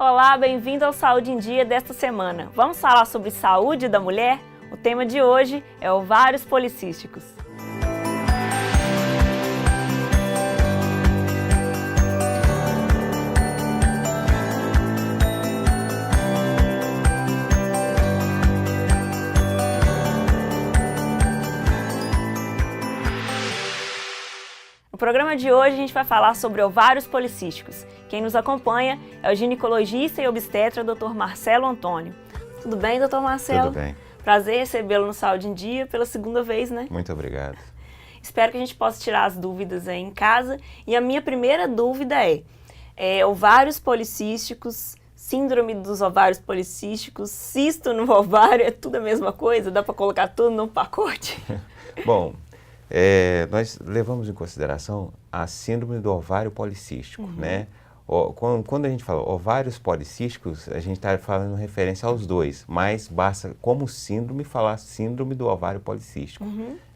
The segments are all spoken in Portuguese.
Olá, bem-vindo ao Saúde em Dia desta semana. Vamos falar sobre saúde da mulher? O tema de hoje é ovários policísticos. No programa de hoje a gente vai falar sobre ovários policísticos. Quem nos acompanha é o ginecologista e obstetra Dr. Marcelo Antônio. Tudo bem, Dr. Marcelo? Tudo bem. Prazer recebê-lo no Saúde em Dia pela segunda vez, né? Muito obrigado. Espero que a gente possa tirar as dúvidas aí em casa. E a minha primeira dúvida é ovários policísticos, síndrome dos ovários policísticos, cisto no ovário, é tudo a mesma coisa? Dá para colocar tudo num pacote? Bom, nós levamos em consideração a síndrome do ovário policístico, né? Quando a gente fala ovários policísticos, a gente está falando referência aos dois, mas basta, como síndrome, falar síndrome do ovário policístico,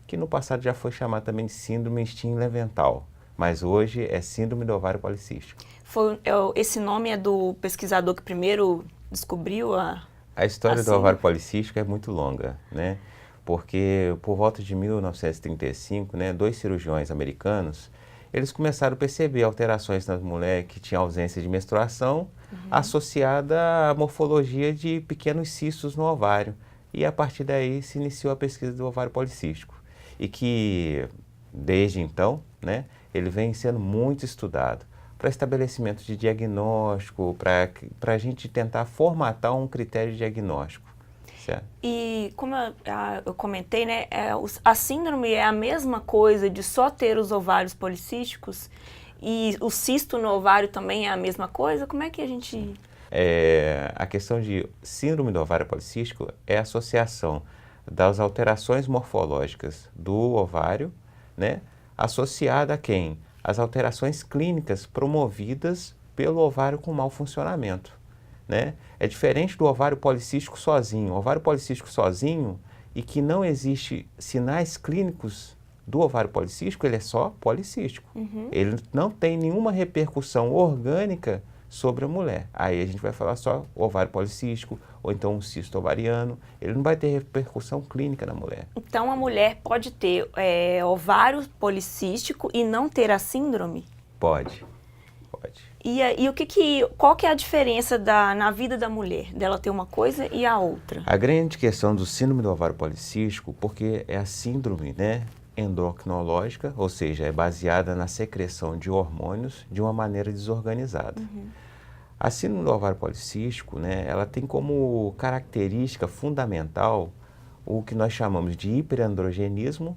que no passado já foi chamado também de síndrome Stilling-Leventhal, mas hoje é síndrome do ovário policístico. Esse nome é do pesquisador que primeiro descobriu a história do ovário policístico é muito longa, né? Porque por volta de 1935, né, dois cirurgiões americanos, eles começaram a perceber alterações nas mulheres que tinham ausência de menstruação associada à morfologia de pequenos cistos no ovário. E a partir daí se iniciou a pesquisa do ovário policístico. E que, desde então, né, ele vem sendo muito estudado para estabelecimento de diagnóstico, para a gente tentar formatar um critério de diagnóstico. Certo. E como eu comentei, né, a síndrome é a mesma coisa de só ter os ovários policísticos e o cisto no ovário também é a mesma coisa? Como é que a gente... A questão de síndrome do ovário policístico é a associação das alterações morfológicas do ovário, né, associada a quem? As alterações clínicas promovidas pelo ovário com mau funcionamento. Né? É diferente do ovário policístico sozinho. O ovário policístico sozinho e que não existe sinais clínicos do ovário policístico, ele é só policístico. Ele não tem nenhuma repercussão orgânica sobre a mulher. Aí a gente vai falar só ovário policístico ou então um cisto ovariano. Ele não vai ter repercussão clínica na mulher. Então a mulher pode ter ovário policístico e não ter a síndrome? Pode. E qual que é a diferença na vida da mulher, dela ter uma coisa e a outra? A grande questão do síndrome do ovário policístico, porque é a síndrome, né, endocrinológica, ou seja, é baseada na secreção de hormônios de uma maneira desorganizada. A síndrome do ovário policístico, né, ela tem como característica fundamental o que nós chamamos de hiperandrogenismo,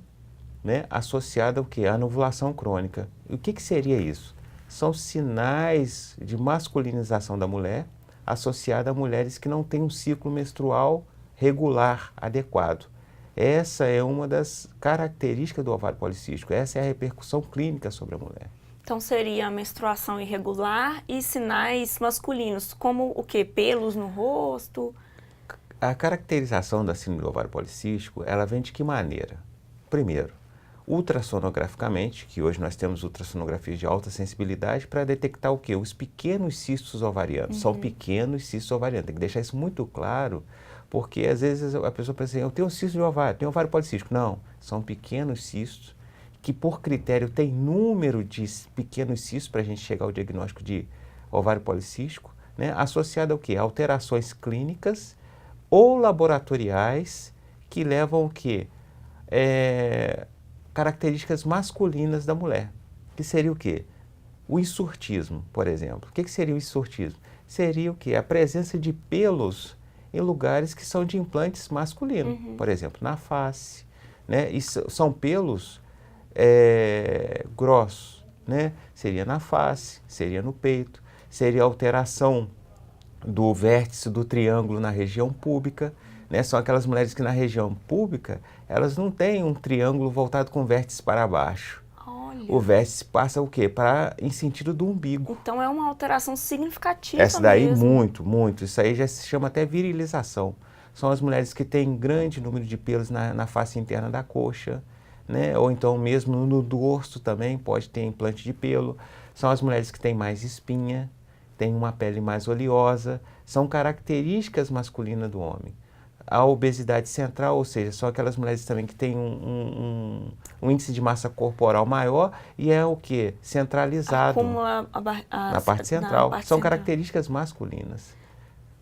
né, associado ao quê? À anovulação crônica. E o que seria isso? São sinais de masculinização da mulher associada a mulheres que não têm um ciclo menstrual regular, adequado. Essa é uma das características do ovário policístico, essa é a repercussão clínica sobre a mulher. Então seria a menstruação irregular e sinais masculinos, como o quê? Pelos no rosto? A caracterização da síndrome do ovário policístico, ela vem de que maneira? Primeiro, ultrassonograficamente, que hoje nós temos ultrassonografias de alta sensibilidade para detectar o quê? Os pequenos cistos ovarianos. São pequenos cistos ovarianos. Tem que deixar isso muito claro, porque às vezes a pessoa pensa assim, eu tenho um cisto de ovário, tenho ovário policístico. Não, são pequenos cistos que por critério tem número de pequenos cistos para a gente chegar ao diagnóstico de ovário policístico, né? Associado ao quê? Alterações clínicas ou laboratoriais que levam o quê? Características masculinas da mulher, que seria o quê? O hirsutismo, por exemplo. O que seria o hirsutismo? Seria o quê? A presença de pelos em lugares que são de implantes masculinos, por exemplo, na face, né? E são pelos grossos, né? Seria na face, seria no peito, seria alteração do vértice do triângulo na região púbica, né? São aquelas mulheres que na região púbica, elas não têm um triângulo voltado com o vértice para baixo. Olha. O vértice passa o quê? Em sentido do umbigo. Então é uma alteração significativa. Essa daí mesmo. Muito. Isso aí já se chama até virilização. São as mulheres que têm grande número de pelos na face interna da coxa, né? Ou então mesmo no dorso também pode ter implante de pelo. São as mulheres que têm mais espinha, tem uma pele mais oleosa, são características masculinas do homem. A obesidade central, ou seja, são aquelas mulheres também que têm um índice de massa corporal maior e é o que? Centralizado na parte central. São características masculinas.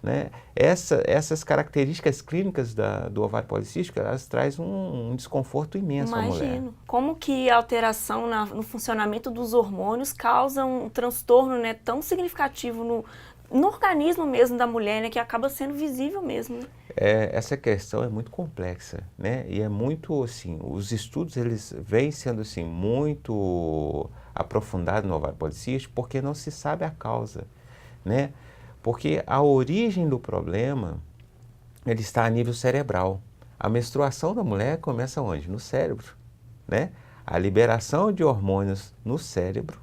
Né? Essas características clínicas do ovário policístico, elas trazem um desconforto imenso à mulher. Imagino. Como que a alteração no funcionamento dos hormônios causa um transtorno, né, tão significativo no organismo mesmo da mulher, né, que acaba sendo visível mesmo. Né? Essa questão é muito complexa, né? E é muito, assim, os estudos, eles vêm sendo, assim, muito aprofundados no ovário policístico porque não se sabe a causa, né? Porque a origem do problema, ele está a nível cerebral. A menstruação da mulher começa onde? No cérebro, né? A liberação de hormônios no cérebro,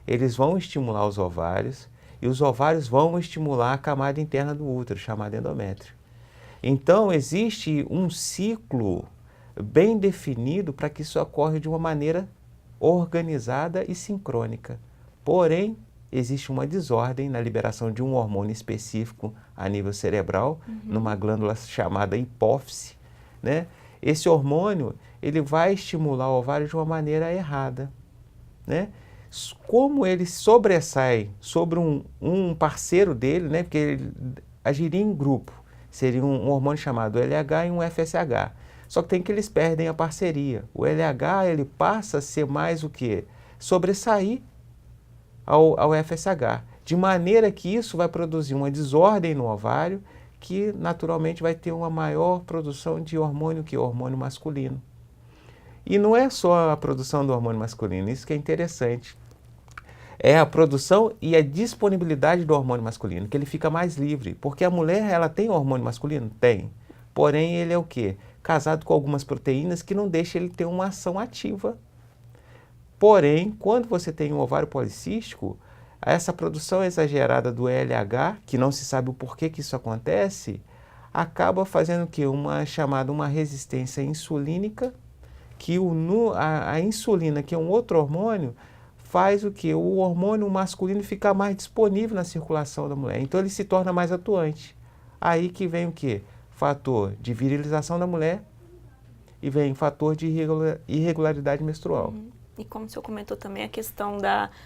eles vão estimular os ovários e os ovários vão estimular a camada interna do útero, chamada endométrio. Então, existe um ciclo bem definido para que isso ocorra de uma maneira organizada e sincrônica. Porém, existe uma desordem na liberação de um hormônio específico a nível cerebral, numa glândula chamada hipófise, né? Esse hormônio, ele vai estimular o ovário de uma maneira errada, né? Como ele sobressai sobre um parceiro dele, né? Porque ele agiria em grupo, seria um hormônio chamado LH e um FSH. Só que tem que eles perdem a parceria. O LH, ele passa a ser mais o quê? Sobressair ao FSH, de maneira que isso vai produzir uma desordem no ovário, que naturalmente vai ter uma maior produção de hormônio, que é o hormônio masculino. E não é só a produção do hormônio masculino, isso que é interessante. É a produção e a disponibilidade do hormônio masculino, que ele fica mais livre. Porque a mulher, ela tem hormônio masculino? Tem. Porém, ele é o quê? Casado com algumas proteínas que não deixam ele ter uma ação ativa. Porém, quando você tem um ovário policístico, essa produção exagerada do LH, que não se sabe o porquê que isso acontece, acaba fazendo o quê? Uma resistência insulínica, que a insulina, que é um outro hormônio, faz o quê? O hormônio masculino ficar mais disponível na circulação da mulher. Então ele se torna mais atuante. Aí que vem o quê? Fator de virilização da mulher e vem fator de irregularidade menstrual. E como o senhor comentou também, a questão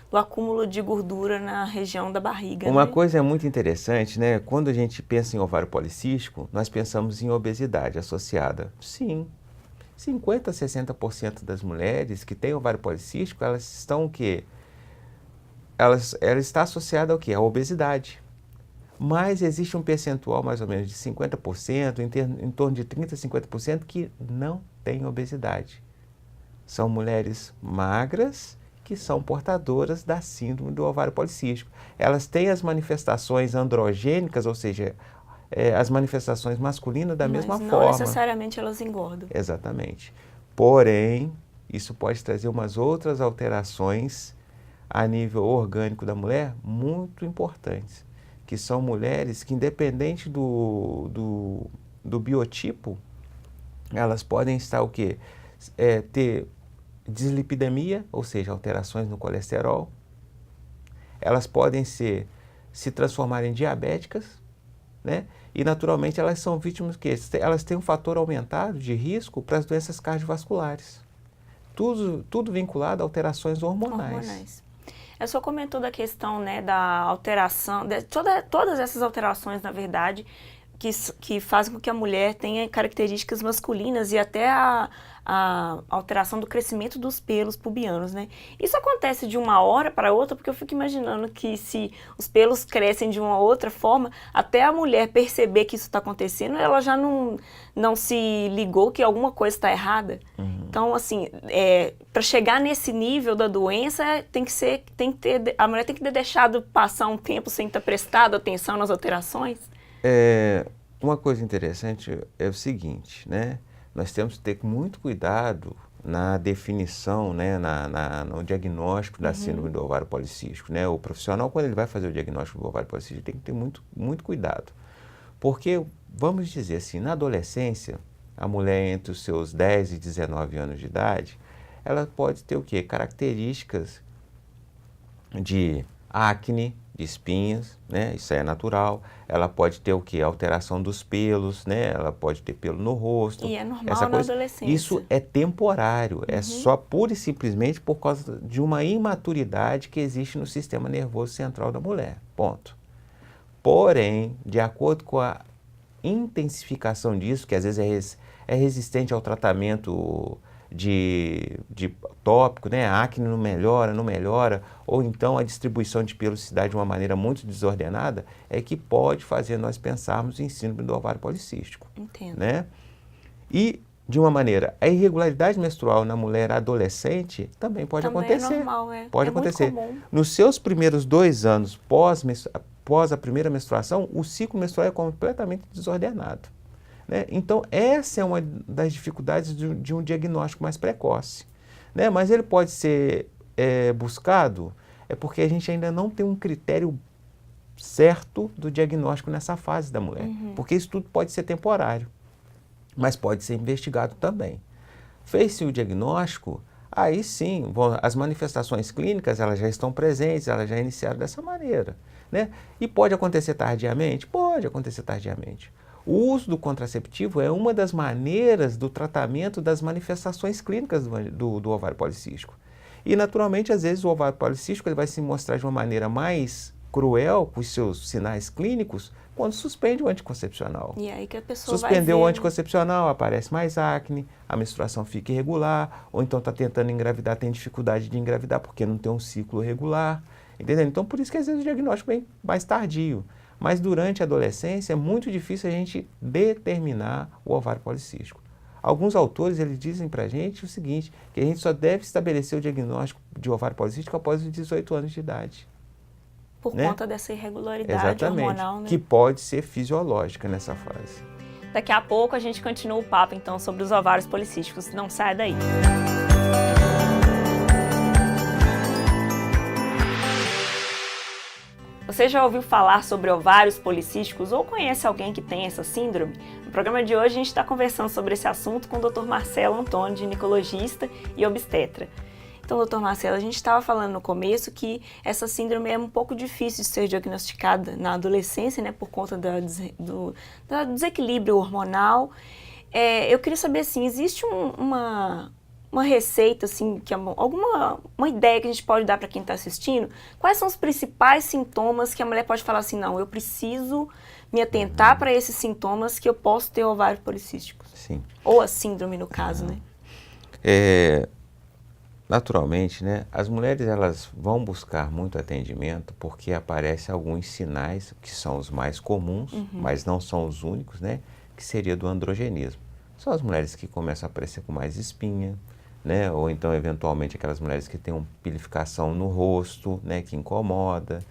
do acúmulo de gordura na região da barriga. Uma né? coisa muito interessante, né? Quando a gente pensa em ovário policístico, nós pensamos em obesidade associada. Sim. 50% a 60% das mulheres que têm ovário policístico, elas estão o quê? Ela está associada ao quê? À obesidade. Mas existe um percentual mais ou menos de 50%, em torno de 30% a 50% que não tem obesidade. São mulheres magras que são portadoras da síndrome do ovário policístico. Elas têm as manifestações androgênicas, ou seja, as manifestações masculinas da mesma forma. Mas não necessariamente elas engordam. Exatamente. Porém, isso pode trazer umas outras alterações a nível orgânico da mulher muito importantes, que são mulheres que, independente do biotipo, elas podem estar o quê? Ter dislipidemia, ou seja, alterações no colesterol. Elas podem se transformar em diabéticas, né? E naturalmente elas são vítimas que elas têm um fator aumentado de risco para as doenças cardiovasculares. Tudo vinculado a alterações hormonais. O senhor comentou da questão, né, da alteração, todas essas alterações, na verdade, que fazem com que a mulher tenha características masculinas e até a alteração do crescimento dos pelos pubianos, né? Isso acontece de uma hora para outra, porque eu fico imaginando que se os pelos crescem de uma outra forma, até a mulher perceber que isso está acontecendo, ela já não se ligou que alguma coisa está errada. Então, assim, para chegar nesse nível da doença, a mulher tem que ter deixado passar um tempo sem ter prestado atenção nas alterações. Uma coisa interessante é o seguinte, né? Nós temos que ter muito cuidado na definição, né? No diagnóstico da síndrome do ovário policístico, né? O profissional, quando ele vai fazer o diagnóstico do ovário policístico, tem que ter muito, muito cuidado. Porque, vamos dizer assim, na adolescência, a mulher entre os seus 10 e 19 anos de idade, ela pode ter o quê? Características de acne, de espinhas, né? Isso aí é natural. Ela pode ter o quê? Alteração dos pelos, né? Ela pode ter pelo no rosto. E é normal essa na coisa. adolescência. Isso é temporário, é só pura e simplesmente por causa de uma imaturidade que existe no sistema nervoso central da mulher. Ponto. Porém, de acordo com a intensificação disso, que às vezes é resistente ao tratamento de tópico, né? A acne não melhora, ou então a distribuição de pelos se dá de uma maneira muito desordenada, é que pode fazer nós pensarmos em síndrome do ovário policístico. Entendo. Né? E, de uma maneira, a irregularidade menstrual na mulher adolescente também pode acontecer. É normal, Pode é acontecer. Muito comum. Nos seus primeiros 2 anos pós a primeira menstruação, o ciclo menstrual é completamente desordenado. Né? Então, essa é uma das dificuldades de um diagnóstico mais precoce. Né? Mas ele pode ser buscado, porque a gente ainda não tem um critério certo do diagnóstico nessa fase da mulher. Porque isso tudo pode ser temporário, mas pode ser investigado também. Fez-se o diagnóstico, aí sim, as manifestações clínicas elas já estão presentes, elas já iniciaram dessa maneira. Né? E pode acontecer tardiamente? Pode acontecer tardiamente. O uso do contraceptivo é uma das maneiras do tratamento das manifestações clínicas do ovário policístico. E, naturalmente, às vezes o ovário policístico ele vai se mostrar de uma maneira mais cruel com os seus sinais clínicos quando suspende o anticoncepcional. E aí que a pessoa Suspendeu vai o ver, anticoncepcional, aparece mais acne, a menstruação fica irregular, ou então está tentando engravidar, tem dificuldade de engravidar porque não tem um ciclo regular. Entendeu? Então, por isso que às vezes o diagnóstico vem mais tardio. Mas durante a adolescência é muito difícil a gente determinar o ovário policístico. Alguns autores eles dizem para a gente o seguinte, que a gente só deve estabelecer o diagnóstico de ovário policístico após os 18 anos de idade. por né? conta dessa irregularidade hormonal, né? Que pode ser fisiológica nessa fase. Daqui a pouco a gente continua o papo, então, sobre os ovários policísticos. Não saia daí. Você já ouviu falar sobre ovários policísticos ou conhece alguém que tem essa síndrome? No programa de hoje a gente está conversando sobre esse assunto com o Dr. Marcelo Antônio, ginecologista e obstetra. Então, Dr. Marcelo, a gente estava falando no começo que essa síndrome é um pouco difícil de ser diagnosticada na adolescência, né, por conta do desequilíbrio hormonal. Eu queria saber, assim, existe uma receita, assim, uma ideia que a gente pode dar para quem está assistindo? Quais são os principais sintomas que a mulher pode falar assim, não, eu preciso me atentar para esses sintomas que eu posso ter ovário policístico? Sim. Ou a síndrome, no caso, né? Naturalmente, né, as mulheres elas vão buscar muito atendimento porque aparecem alguns sinais que são os mais comuns, mas não são os únicos, né, que seria do androgenismo. São as mulheres que começam a aparecer com mais espinha, né, ou então eventualmente aquelas mulheres que têm uma pilificação no rosto, né, que incomoda.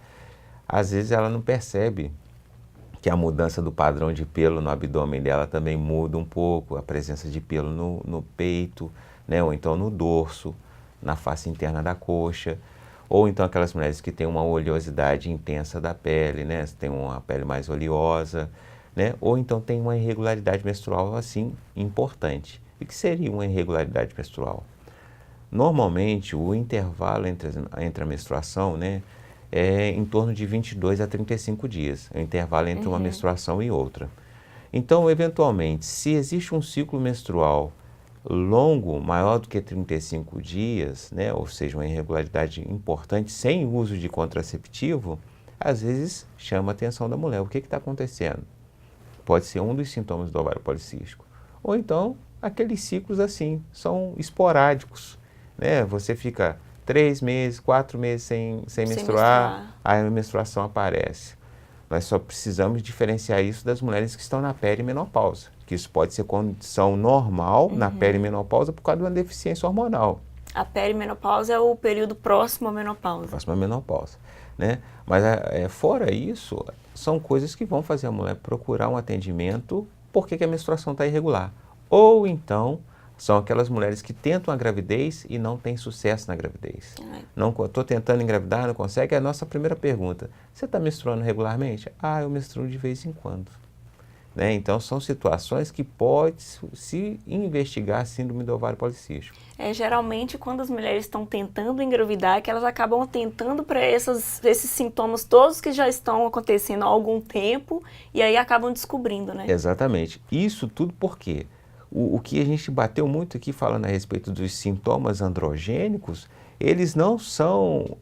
Às vezes ela não percebe que a mudança do padrão de pelo no abdômen dela também muda um pouco, a presença de pelo no peito, né, ou então no dorso, na face interna da coxa, ou então aquelas mulheres que têm uma oleosidade intensa da pele, né, tem uma pele mais oleosa, né, ou então tem uma irregularidade menstrual assim importante. E o que seria uma irregularidade menstrual? Normalmente o intervalo entre a menstruação, né, é em torno de 22 a 35 dias, é o intervalo entre uma menstruação e outra. Então, eventualmente, se existe um ciclo menstrual longo, maior do que 35 dias, né, ou seja, uma irregularidade importante, sem uso de contraceptivo, às vezes chama a atenção da mulher. O que está acontecendo? Pode ser um dos sintomas do ovário policístico. Ou então, aqueles ciclos assim, são esporádicos. Né? Você fica 3 meses, 4 meses sem menstruar, aí a menstruação aparece. Nós só precisamos diferenciar isso das mulheres que estão na perimenopausa, que isso pode ser condição normal na perimenopausa por causa de uma deficiência hormonal. A perimenopausa é o período próximo à menopausa. Próximo à menopausa, né? Mas fora isso, são coisas que vão fazer a mulher procurar um atendimento porque a menstruação está irregular. Ou então, são aquelas mulheres que tentam a gravidez e não têm sucesso na gravidez. Estou tentando engravidar, não consegue. É a nossa primeira pergunta. Você está menstruando regularmente? Eu menstruo de vez em quando. né? Então, são situações que pode se investigar a síndrome do ovário policístico. Geralmente, quando as mulheres estão tentando engravidar, é que elas acabam atentando para esses sintomas todos que já estão acontecendo há algum tempo e aí acabam descobrindo, né? Exatamente. Isso tudo porque o que a gente bateu muito aqui falando a respeito dos sintomas androgênicos, eles não são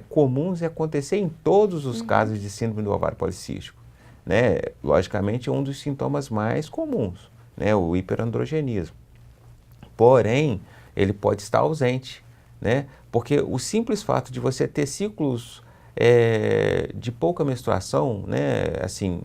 comuns de acontecer em todos os casos de síndrome do ovário policístico, né? Logicamente, é um dos sintomas mais comuns, né? O hiperandrogenismo. Porém, ele pode estar ausente, né? Porque o simples fato de você ter ciclos de pouca menstruação, né? Assim,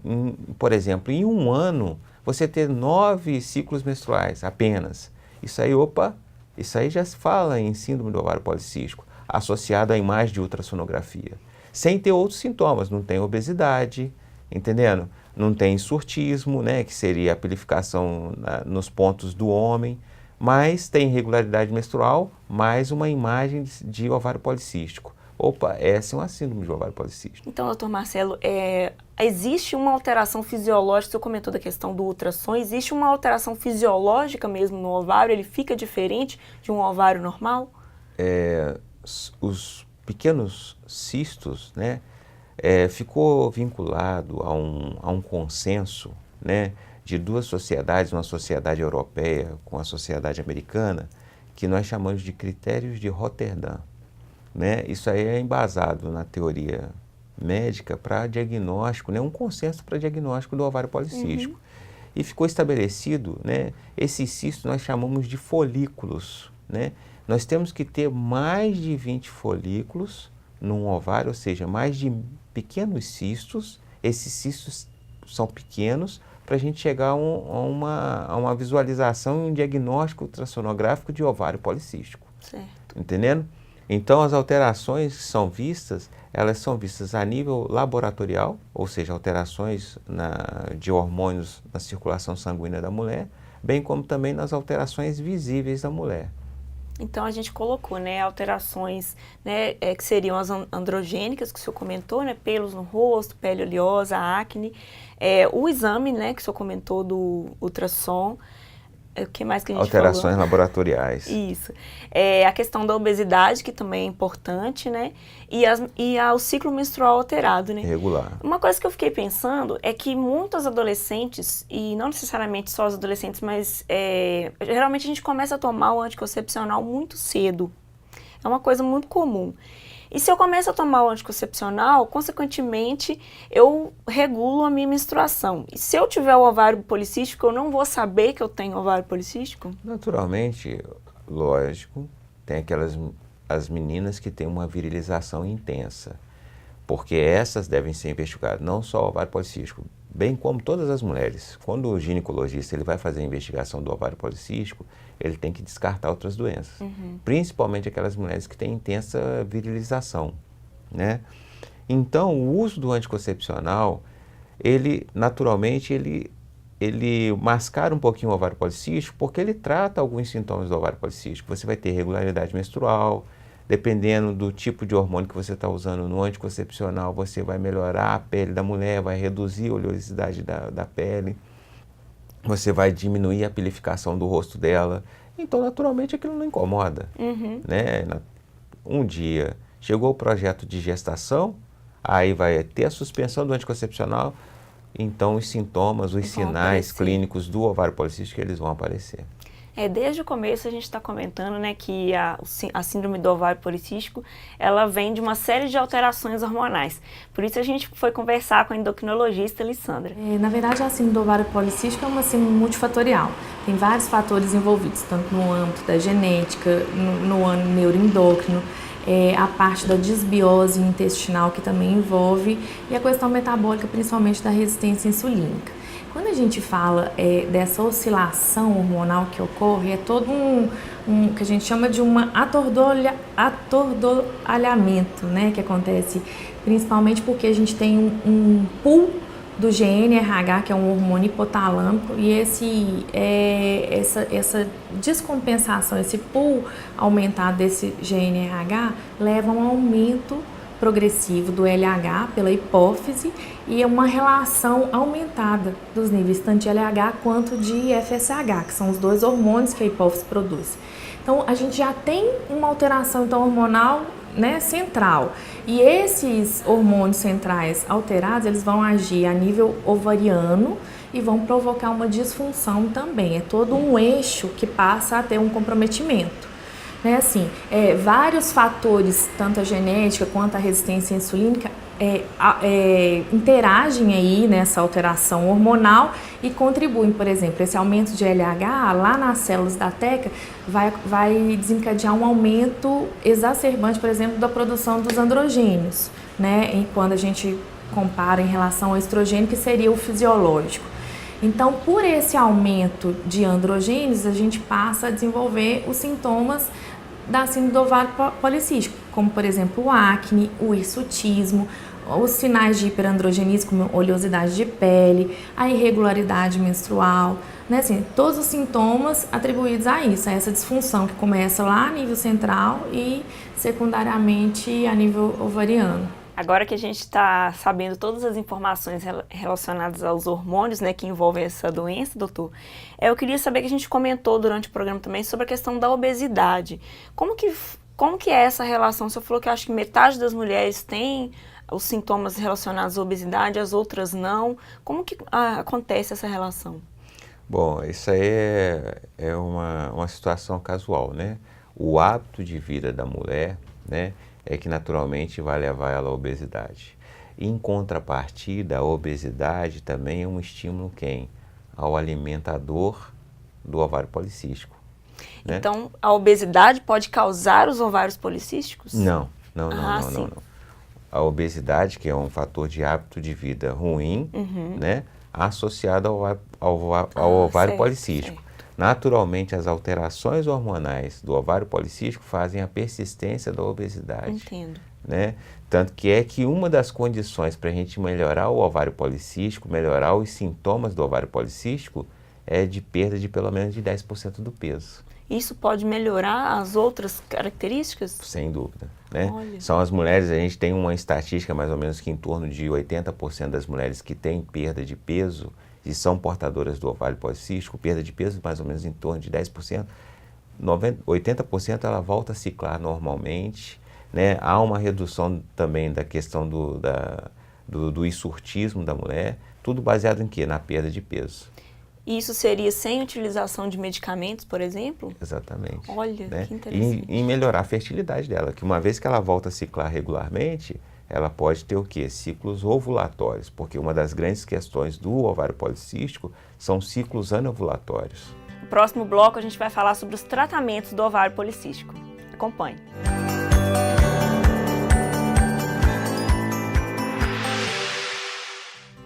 por exemplo, em um ano, você ter 9 ciclos menstruais apenas. Isso aí já se fala em síndrome do ovário policístico, associado à imagem de ultrassonografia. Sem ter outros sintomas, não tem obesidade, entendendo? Não tem surtismo, né? Que seria a pilificação nos pontos do homem. Mas tem irregularidade menstrual, mais uma imagem de ovário policístico. Essa é uma síndrome de ovário policístico. Então, doutor Marcelo, existe uma alteração fisiológica, você comentou da questão do ultrassom, existe uma alteração fisiológica mesmo no ovário? Ele fica diferente de um ovário normal? Os pequenos cistos, né, ficou vinculado a um consenso, né, de duas sociedades, uma sociedade europeia com a sociedade americana, que nós chamamos de critérios de Roterdã, né? Isso aí é embasado na teoria médica para diagnóstico, né? Um consenso para diagnóstico do ovário policístico. E ficou estabelecido, né? Esses cistos nós chamamos de folículos, né? Nós temos que ter mais de 20 folículos num ovário, ou seja, mais de pequenos cistos. Esses cistos são pequenos, para a gente chegar a uma visualização e um diagnóstico ultrassonográfico de ovário policístico. Certo. Entendendo? Então, as alterações que são vistas, elas são vistas a nível laboratorial, ou seja, alterações de hormônios na circulação sanguínea da mulher, bem como também nas alterações visíveis da mulher. Então, a gente colocou, né, alterações, né, que seriam as androgênicas, que o senhor comentou, né, pelos no rosto, pele oleosa, acne, o exame, né, que o senhor comentou do ultrassom, o que mais que a gente alterações falou? Laboratoriais. Isso. A questão da obesidade, que também é importante, né, e o ciclo menstrual alterado, né. Irregular. Uma coisa que eu fiquei pensando é que muitas adolescentes, e não necessariamente só as adolescentes, mas geralmente a gente começa a tomar o anticoncepcional muito cedo. É uma coisa muito comum. E se eu começo a tomar o anticoncepcional, consequentemente, eu regulo a minha menstruação. E se eu tiver o ovário policístico, eu não vou saber que eu tenho ovário policístico? Naturalmente, lógico, tem as meninas que têm uma virilização intensa, porque essas devem ser investigadas, não só o ovário policístico, bem como todas as mulheres. Quando o ginecologista ele vai fazer a investigação do ovário policístico, ele tem que descartar outras doenças, principalmente aquelas mulheres que têm intensa virilização, né? Então, o uso do anticoncepcional, ele naturalmente ele mascara um pouquinho o ovário policístico, porque ele trata alguns sintomas do ovário policístico. Você vai ter irregularidade menstrual, dependendo do tipo de hormônio que você está usando no anticoncepcional, você vai melhorar a pele da mulher, vai reduzir a oleosidade da pele, você vai diminuir a pilificação do rosto dela. Então, naturalmente, aquilo não incomoda, né? Um dia chegou o projeto de gestação, aí vai ter a suspensão do anticoncepcional, então os sintomas, os sinais clínicos do ovário policístico, eles vão aparecer. Desde o começo a gente está comentando, né, que a síndrome do ovário policístico, ela vem de uma série de alterações hormonais. Por isso a gente foi conversar com a endocrinologista Lissandra. Na verdade, a síndrome do ovário policístico é uma síndrome multifatorial. Tem vários fatores envolvidos, tanto no âmbito da genética, no âmbito neuroendócrino, a parte da desbiose intestinal que também envolve, e a questão metabólica, principalmente da resistência insulínica. Quando a gente fala dessa oscilação hormonal que ocorre, é todo um que a gente chama de um atordoalhamento, né, que acontece principalmente porque a gente tem um pool do GnRH, que é um hormônio hipotalâmico, e essa descompensação, esse pool aumentado desse GnRH leva a um aumento progressivo do LH pela hipófise e uma relação aumentada dos níveis tanto de LH quanto de FSH, que são os dois hormônios que a hipófise produz. Então, a gente já tem uma alteração então, hormonal, né, central. E esses hormônios centrais alterados, eles vão agir a nível ovariano e vão provocar uma disfunção também. É todo um eixo que passa a ter um comprometimento. Né, assim, vários fatores, tanto a genética quanto a resistência insulínica, interagem aí nessa alteração hormonal e contribuem, por exemplo, esse aumento de LH lá nas células da teca vai desencadear um aumento exacerbante, por exemplo, da produção dos androgênios, né? E quando a gente compara em relação ao estrogênio, que seria o fisiológico. Então, por esse aumento de androgênios, a gente passa a desenvolver os sintomas da síndrome do ovário policístico, como, por exemplo, o acne, o hirsutismo, os sinais de hiperandrogenismo, como oleosidade de pele, a irregularidade menstrual, né? Assim, todos os sintomas atribuídos a isso, a essa disfunção que começa lá a nível central e secundariamente a nível ovariano. Agora que a gente está sabendo todas as informações relacionadas aos hormônios, né, que envolvem essa doença, doutor, eu queria saber, que a gente comentou durante o programa também sobre a questão da obesidade. Como que é essa relação? Você falou que acho que metade das mulheres tem os sintomas relacionados à obesidade, as outras não. Como que acontece essa relação? Bom, isso aí é uma situação casual, né? O hábito de vida da mulher, né, é que naturalmente vai levar ela à obesidade. Em contrapartida, a obesidade também é um estímulo ao alimentador do ovário policístico. Né? Então, a obesidade pode causar os ovários policísticos? Não. A obesidade, que é um fator de hábito de vida ruim, né, associado ao ovário policístico. Certo. Naturalmente, as alterações hormonais do ovário policístico fazem a persistência da obesidade. Entendo. Né? Tanto que uma das condições para a gente melhorar o ovário policístico, melhorar os sintomas do ovário policístico, é de perda de pelo menos de 10% do peso. Isso pode melhorar as outras características? Sem dúvida. Né? Olha. São as mulheres, a gente tem uma estatística mais ou menos que em torno de 80% das mulheres que têm perda de peso e são portadoras do ovário policístico, perda de peso mais ou menos em torno de 10%, 80% ela volta a ciclar normalmente, né? Há uma redução também da questão do hirsutismo da mulher, tudo baseado em quê? Na perda de peso. Isso seria sem utilização de medicamentos, por exemplo? Exatamente. Olha, né? que interessante. E melhorar a fertilidade dela, que uma vez que ela volta a ciclar regularmente, ela pode ter o quê? Ciclos ovulatórios, porque uma das grandes questões do ovário policístico são ciclos anovulatórios. No próximo bloco a gente vai falar sobre os tratamentos do ovário policístico. Acompanhe.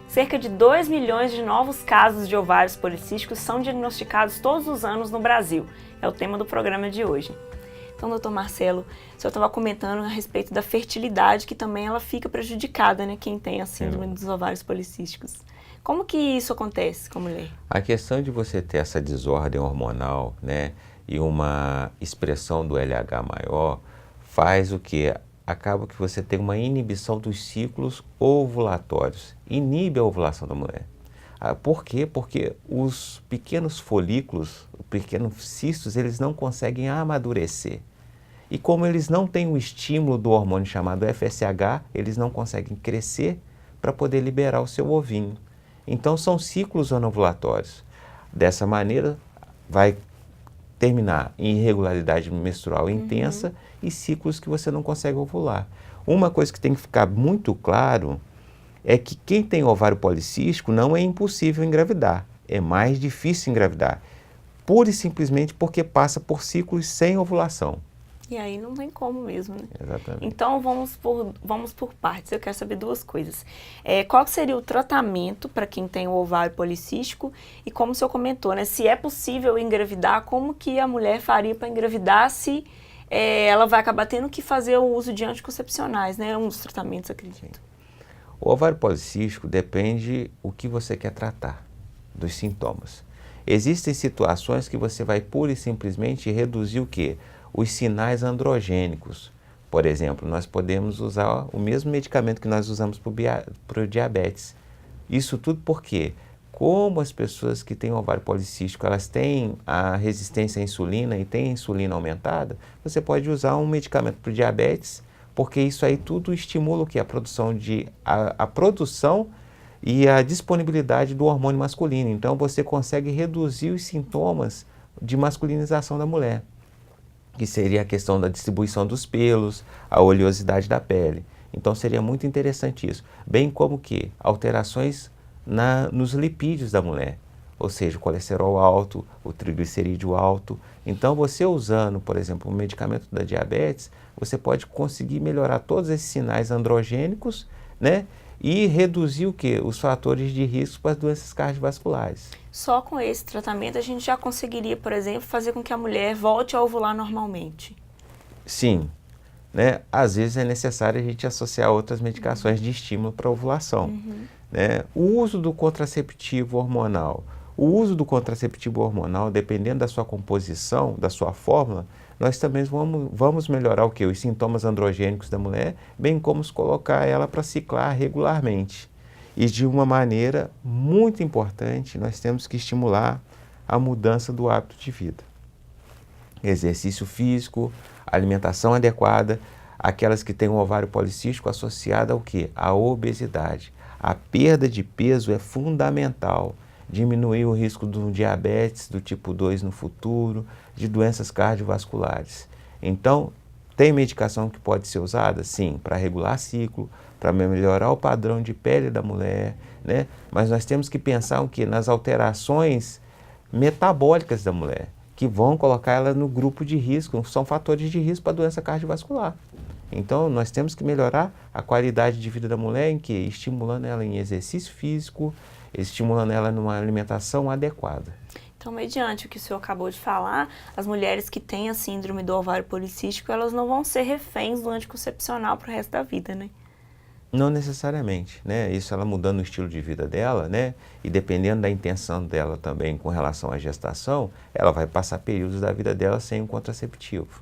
Cerca de 2 milhões de novos casos de ovários policísticos são diagnosticados todos os anos no Brasil. É o tema do programa de hoje. Então, doutor Marcelo, o senhor estava comentando a respeito da fertilidade, que também ela fica prejudicada, né, quem tem a síndrome dos ovários policísticos. Como que isso acontece com a mulher? A questão de você ter essa desordem hormonal, né, e uma expressão do LH maior, faz o quê? Acaba que você tem uma inibição dos ciclos ovulatórios, inibe a ovulação da mulher. Por quê? Porque os pequenos folículos, os pequenos cistos, eles não conseguem amadurecer. E como eles não têm o estímulo do hormônio chamado FSH, eles não conseguem crescer para poder liberar o seu ovinho. Então são ciclos anovulatórios. Dessa maneira vai terminar em irregularidade menstrual intensa e ciclos que você não consegue ovular. Uma coisa que tem que ficar muito claro é que quem tem ovário policístico não é impossível engravidar, é mais difícil engravidar, pura e simplesmente porque passa por ciclos sem ovulação. E aí não tem como mesmo, né? Exatamente. Então vamos por partes. Eu quero saber duas coisas. Qual seria o tratamento para quem tem o ovário policístico e como o senhor comentou, né? Se é possível engravidar, como que a mulher faria para engravidar se ela vai acabar tendo que fazer o uso de anticoncepcionais, né? É um dos tratamentos, acredito. O ovário policístico depende o que você quer tratar, dos sintomas. Existem situações que você vai pura e simplesmente reduzir o quê? Os sinais androgênicos. Por exemplo, nós podemos usar o mesmo medicamento que nós usamos para o diabetes. Isso tudo porque, como as pessoas que têm ovário policístico, elas têm a resistência à insulina e têm a insulina aumentada, você pode usar um medicamento para o diabetes, porque isso aí tudo estimula o que? A produção e a disponibilidade do hormônio masculino. Então, você consegue reduzir os sintomas de masculinização da mulher, que seria a questão da distribuição dos pelos, a oleosidade da pele. Então, seria muito interessante isso. Bem como que alterações nos lipídios da mulher, ou seja, o colesterol alto, o triglicerídeo alto. Então, você usando, por exemplo, o medicamento da diabetes, você pode conseguir melhorar todos esses sinais androgênicos, né? E reduzir o quê? Os fatores de risco para as doenças cardiovasculares. Só com esse tratamento a gente já conseguiria, por exemplo, fazer com que a mulher volte a ovular normalmente? Sim, né? Às vezes é necessário a gente associar outras medicações de estímulo para a ovulação. Né? O uso do contraceptivo hormonal. O uso do contraceptivo hormonal, dependendo da sua composição, da sua fórmula, nós também vamos melhorar o quê? Os sintomas androgênicos da mulher, bem como colocar ela para ciclar regularmente. E de uma maneira muito importante, nós temos que estimular a mudança do hábito de vida. Exercício físico, alimentação adequada, aquelas que têm um ovário policístico associado ao quê? À obesidade. A perda de peso é fundamental. Diminuir o risco do diabetes do tipo 2 no futuro, de doenças cardiovasculares. Então, tem medicação que pode ser usada? Sim, para regular ciclo, para melhorar o padrão de pele da mulher, né? Mas nós temos que pensar o quê? Nas alterações metabólicas da mulher, que vão colocar ela no grupo de risco, são fatores de risco para a doença cardiovascular. Então, nós temos que melhorar a qualidade de vida da mulher em que? Estimulando ela em exercício físico, estimulando ela numa alimentação adequada. Então, mediante o que o senhor acabou de falar, as mulheres que têm a síndrome do ovário policístico, elas não vão ser reféns do anticoncepcional para o resto da vida, né? Não necessariamente, né? Isso ela mudando o estilo de vida dela, né? E dependendo da intenção dela também com relação à gestação, ela vai passar períodos da vida dela sem um contraceptivo,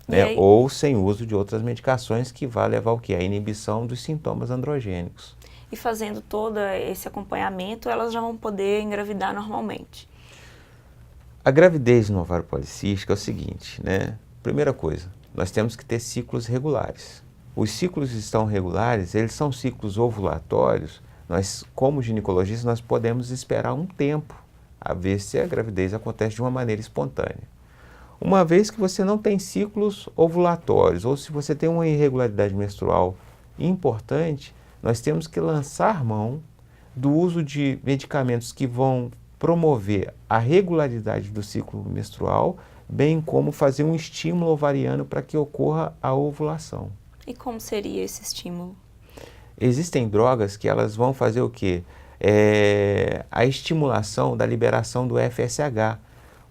né? Ou sem uso de outras medicações que vai levar o quê? A inibição dos sintomas androgênicos. E fazendo todo esse acompanhamento, elas já vão poder engravidar normalmente. A gravidez no ovário policístico é o seguinte, né? Primeira coisa, nós temos que ter ciclos regulares. Os ciclos estão regulares, eles são ciclos ovulatórios. Nós, como ginecologistas, nós podemos esperar um tempo a ver se a gravidez acontece de uma maneira espontânea. Uma vez que você não tem ciclos ovulatórios, ou se você tem uma irregularidade menstrual importante, nós temos que lançar mão do uso de medicamentos que vão promover a regularidade do ciclo menstrual, bem como fazer um estímulo ovariano para que ocorra a ovulação. E como seria esse estímulo? Existem drogas que elas vão fazer o quê? A estimulação da liberação do FSH.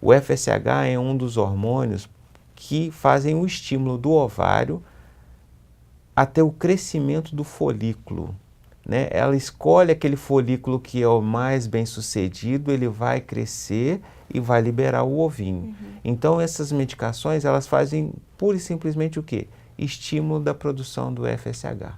O FSH é um dos hormônios que fazem o estímulo do ovário até o crescimento do folículo, né? Ela escolhe aquele folículo que é o mais bem sucedido, ele vai crescer e vai liberar o ovinho. Então essas medicações, elas fazem pura e simplesmente o quê? Estímulo da produção do FSH.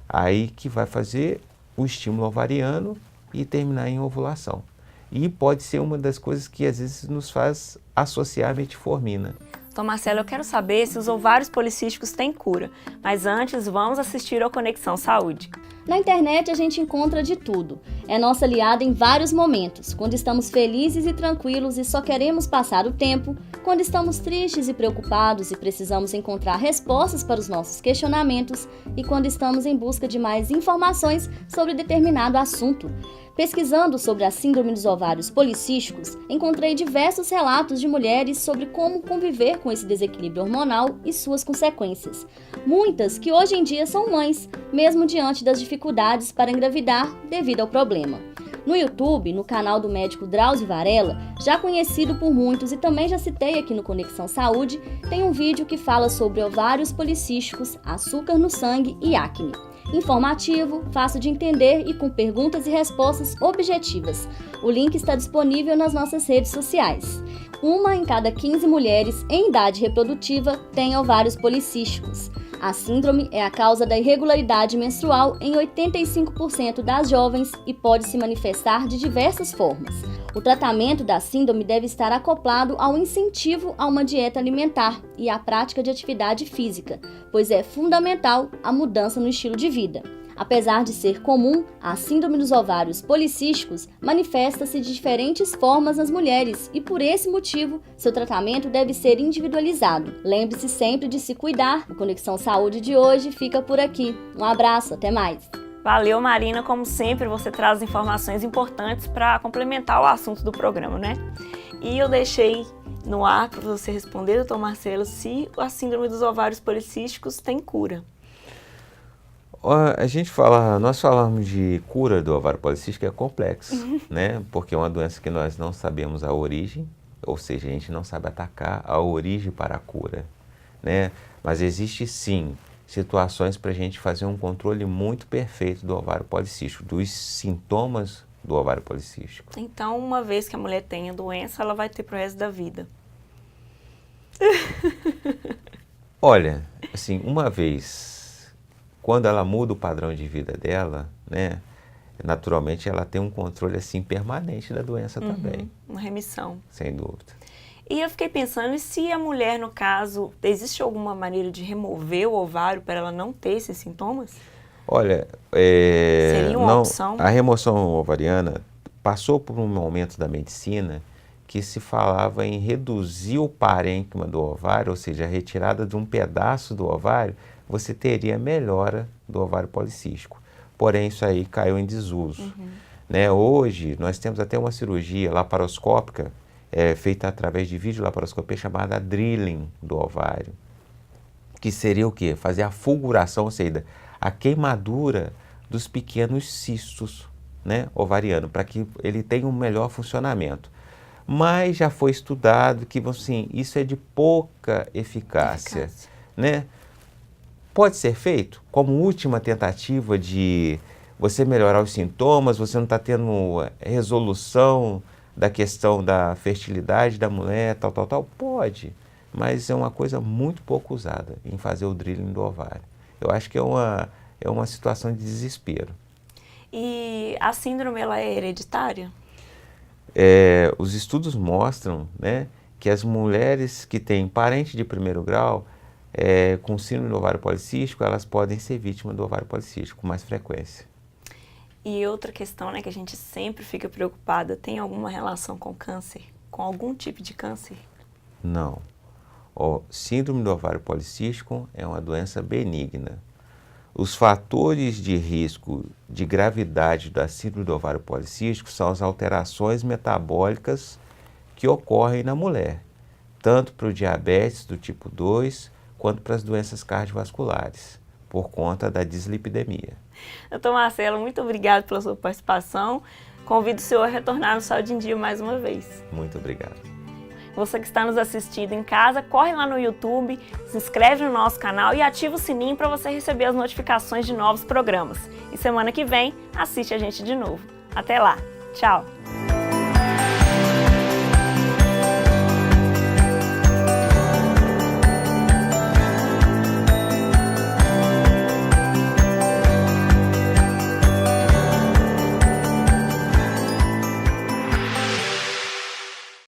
Aí que vai fazer o estímulo ovariano e terminar em ovulação. E pode ser uma das coisas que às vezes nos faz associar a metformina. Então, Marcelo, eu quero saber se os ovários policísticos têm cura. Mas antes, vamos assistir ao Conexão Saúde. Na internet a gente encontra de tudo. É nossa aliada em vários momentos, quando estamos felizes e tranquilos e só queremos passar o tempo, quando estamos tristes e preocupados e precisamos encontrar respostas para os nossos questionamentos e quando estamos em busca de mais informações sobre determinado assunto. Pesquisando sobre a síndrome dos ovários policísticos, encontrei diversos relatos de mulheres sobre como conviver com esse desequilíbrio hormonal e suas consequências. Muitas que hoje em dia são mães, mesmo diante das dificuldades para engravidar devido ao problema. No YouTube, no canal do médico Drauzio Varela, já conhecido por muitos e também já citei aqui no Conexão Saúde, tem um vídeo que fala sobre ovários policísticos, açúcar no sangue e acne. Informativo, fácil de entender e com perguntas e respostas objetivas. O link está disponível nas nossas redes sociais. 1 em cada 15 mulheres em idade reprodutiva tem ovários policísticos. A síndrome é a causa da irregularidade menstrual em 85% das jovens e pode se manifestar de diversas formas. O tratamento da síndrome deve estar acoplado ao incentivo a uma dieta alimentar e à prática de atividade física, pois é fundamental a mudança no estilo de vida. Apesar de ser comum, a síndrome dos ovários policísticos manifesta-se de diferentes formas nas mulheres e, por esse motivo, seu tratamento deve ser individualizado. Lembre-se sempre de se cuidar. O Conexão Saúde de hoje fica por aqui. Um abraço, até mais! Valeu, Marina. Como sempre, você traz informações importantes para complementar o assunto do programa, né? E eu deixei no ar para você responder, doutor Marcelo, se a síndrome dos ovários policísticos tem cura. Nós falamos de cura do ovário policístico, é complexo, né? Porque é uma doença que nós não sabemos a origem, ou seja, a gente não sabe atacar a origem para a cura, né? Mas existe sim situações para a gente fazer um controle muito perfeito do ovário policístico, dos sintomas do ovário policístico. Então, uma vez que a mulher tem a doença, ela vai ter pro resto da vida. Olha, assim, uma vez, quando ela muda o padrão de vida dela, né, naturalmente ela tem um controle assim permanente da doença também. Uma remissão. Sem dúvida. E eu fiquei pensando, e se a mulher, no caso, existe alguma maneira de remover o ovário para ela não ter esses sintomas? Olha, seria uma opção? A remoção ovariana passou por um momento da medicina que se falava em reduzir o parênquima do ovário, ou seja, a retirada de um pedaço do ovário, você teria melhora do ovário policístico. Porém, isso aí caiu em desuso. Né? Hoje, nós temos até uma cirurgia laparoscópica, feita através de videolaparoscopia, chamada drilling do ovário, que seria o quê? Fazer a fulguração, ou seja, a queimadura dos pequenos cistos, né, ovarianos, para que ele tenha um melhor funcionamento. Mas já foi estudado que, assim, isso é de pouca eficácia. Né? Pode ser feito como última tentativa de você melhorar os sintomas, você não está tendo resolução da questão da fertilidade da mulher, tal. Pode, mas é uma coisa muito pouco usada em fazer o drilling do ovário. Eu acho que é uma situação de desespero. E a síndrome, ela é hereditária? Os estudos mostram, né, que as mulheres que têm parente de primeiro grau com síndrome do ovário policístico, elas podem ser vítimas do ovário policístico com mais frequência. E outra questão, né, que a gente sempre fica preocupada, tem alguma relação com câncer? Com algum tipo de câncer? Não. O síndrome do ovário policístico é uma doença benigna. Os fatores de risco de gravidade da síndrome do ovário policístico são as alterações metabólicas que ocorrem na mulher, tanto para o diabetes do tipo 2, quanto para as doenças cardiovasculares, por conta da dislipidemia. Doutor Marcelo, muito obrigado pela sua participação. Convido o senhor a retornar no Saúde em Dia mais uma vez. Muito obrigado. Você que está nos assistindo em casa, corre lá no YouTube, se inscreve no nosso canal e ativa o sininho para você receber as notificações de novos programas. E semana que vem, assiste a gente de novo. Até lá. Tchau!